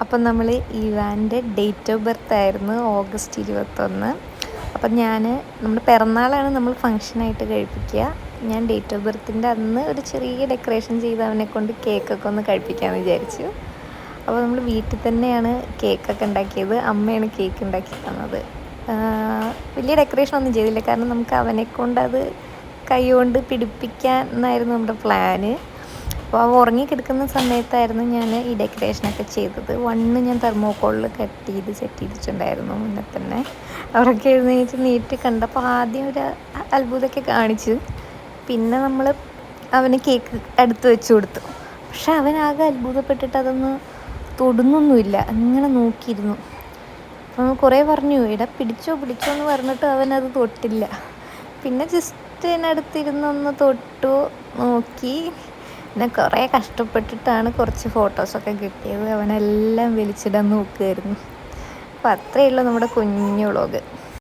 അപ്പം നമ്മൾ ഇവാൻ്റെ date of birth ആയിരുന്നു ഓഗസ്റ്റ് 21. അപ്പം നമ്മുടെ പിറന്നാളാണ് നമ്മൾ ഫങ്ഷനായിട്ട് കഴിപ്പിക്കുക. ഞാൻ ഡേറ്റ് ഓഫ് ബർത്തിൻ്റെ അന്ന് ഒരു ചെറിയ ഡെക്കറേഷൻ ചെയ്ത് അവനെ കൊണ്ട് കേക്കൊക്കെ ഒന്ന് കഴിപ്പിക്കാമെന്ന് വിചാരിച്ചു. അപ്പോൾ നമ്മൾ വീട്ടിൽ തന്നെയാണ് കേക്കൊക്കെ ഉണ്ടാക്കിയത്. അമ്മയാണ് കേക്ക് ഉണ്ടാക്കി തന്നത്. വലിയ ഡെക്കറേഷൻ ഒന്നും ചെയ്തില്ല, കാരണം നമുക്ക് അവനെ കൊണ്ട് അത് കൈ കൊണ്ട് പിടിപ്പിക്കാൻ എന്നായിരുന്നു നമ്മുടെ പ്ലാന്. അപ്പോൾ അവ ഉറങ്ങിക്കിടക്കുന്ന സമയത്തായിരുന്നു ഞാൻ ഈ ഡെക്കറേഷനൊക്കെ ചെയ്തത്. ഞാൻ തെർമോക്കോളിൽ കട്ട് ചെയ്ത് സെറ്റ് ചെയ്തിട്ടുണ്ടായിരുന്നു മുന്നേ തന്നെ. അവരൊക്കെ എഴുന്നേറ്റ് നീട്ടി കണ്ടപ്പോൾ ആദ്യം ഒരു അത്ഭുതമൊക്കെ കാണിച്ചു. പിന്നെ നമ്മൾ അവന് കേക്ക് അടുത്ത് വെച്ച് കൊടുത്തു. പക്ഷെ അവനാകെ അത്ഭുതപ്പെട്ടിട്ട് അതൊന്ന് തൊടുന്നൊന്നുമില്ല, അങ്ങനെ നോക്കിയിരുന്നു. അപ്പോൾ കുറേ പറഞ്ഞു, പിടിച്ചോ എന്ന് പറഞ്ഞിട്ട് അവനത് തൊട്ടില്ല. പിന്നെ ജസ്റ്റ് അതിനടുത്തിരുന്നൊന്ന് തൊട്ടു, നോക്കി. പിന്നെ കുറേ കഷ്ടപ്പെട്ടിട്ടാണ് കുറച്ച് ഫോട്ടോസൊക്കെ കിട്ടിയത്. അവനെല്ലാം വലിച്ചിടാൻ നോക്കുമായിരുന്നു. അപ്പോൾ അത്രയേ ഉള്ളൂ നമ്മുടെ കുഞ്ഞു വ്ളോഗ്.